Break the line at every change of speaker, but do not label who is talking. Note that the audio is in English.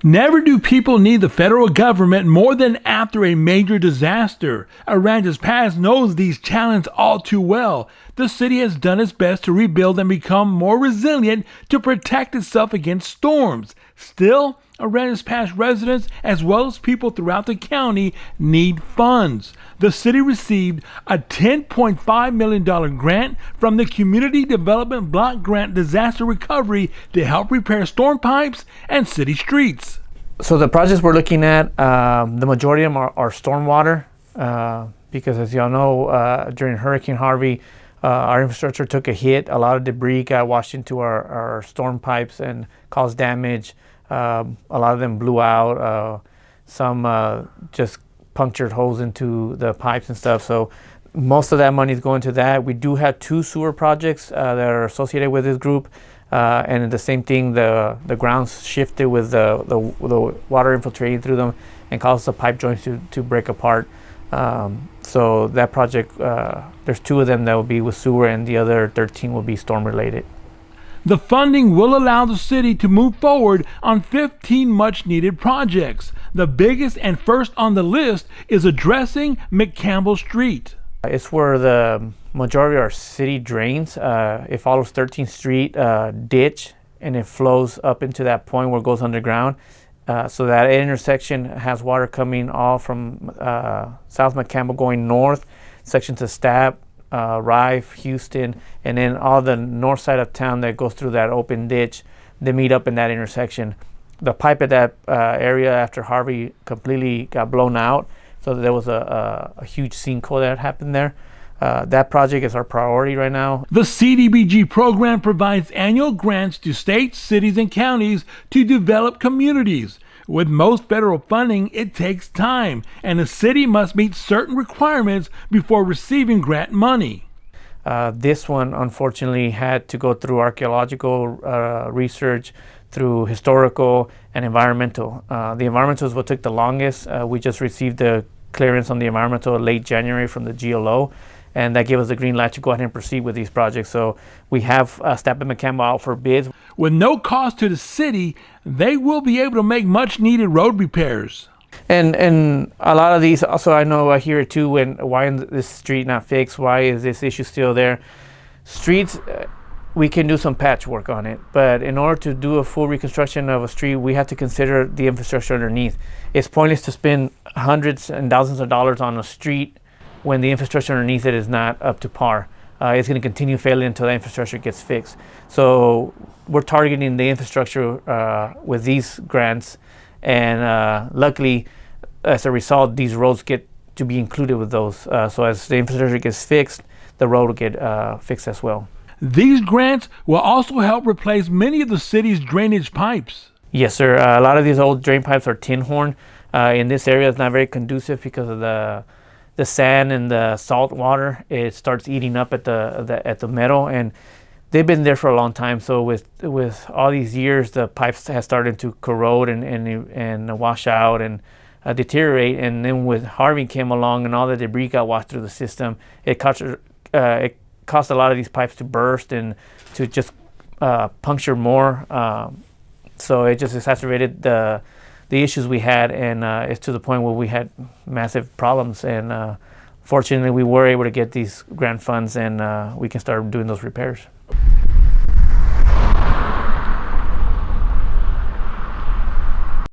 Never do people need the federal government more than after a major disaster. Aransas Pass knows these challenges all too well. The city has done its best to rebuild and become more resilient to protect itself against storms. Still, Aransas Pass residents, as well as people throughout the county, need funds. The city received a $10.5 million grant from the Community Development Block Grant Disaster Recovery to help repair storm pipes and city streets.
So the projects we're looking at, the majority of them are stormwater, because as y'all know, during Hurricane Harvey, our infrastructure took a hit. A lot of debris got washed into our storm pipes and caused damage. A lot of them blew out. Some just punctured holes into the pipes and stuff. So most of that money is going to that. We do have 2 sewer projects that are associated with this group. And the same thing, the grounds shifted with the water infiltrating through them and caused the pipe joints to break apart. So that project, there's 2 of them that will be with sewer and the other 13 will be storm related.
The funding will allow the city to move forward on 15 much-needed projects. The biggest and first on the list is addressing McCampbell Street.
It's where the majority of our city drains. It follows 13th Street ditch and it flows up into that point where it goes underground. So that intersection has water coming all from South McCampbell going north, section to Stapp, Rife, Houston, and then all the north side of town that goes through that open ditch. They meet up in that intersection. The pipe at that area after Harvey completely got blown out, so there was a huge sinkhole that happened there. That project is our priority right now.
The CDBG program provides annual grants to states, cities, and counties to develop communities. With most federal funding, it takes time, and the city must meet certain requirements before receiving grant money.
This one, unfortunately, had to go through archaeological research, through historical and environmental. The environmental is what took the longest. We just received the clearance on the environmental late January from the GLO, and that gave us the green light to go ahead and proceed with these projects. So we have Stapp and McCampbell out for bids.
With no cost to the city, they will be able to make much needed road repairs.
And a lot of these, also I know I hear it too, why is this street not fixed? Why is this issue still there? Streets, we can do some patchwork on it, but in order to do a full reconstruction of a street, we have to consider the infrastructure underneath. It's pointless to spend hundreds and thousands of dollars on a street when the infrastructure underneath it is not up to par. It's going to continue failing until the infrastructure gets fixed. So we're targeting the infrastructure with these grants, and luckily, as a result, these roads get to be included with those. So as the infrastructure gets fixed, the road will get fixed as well.
These grants will also help replace many of the city's drainage pipes.
Yes, sir. A lot of these old drain pipes are tin horn. In this area, it's not very conducive because of the sand and the salt water. It starts eating up at the metal, and they've been there for a long time. So with all these years, the pipes have started to corrode and wash out and deteriorate. And then with Harvey came along and all the debris got washed through the system, it caused a lot of these pipes to burst and to just puncture more. So it just exacerbated the issues we had, and it's to the point where we had massive problems. And fortunately, we were able to get these grant funds, and we can start doing those repairs.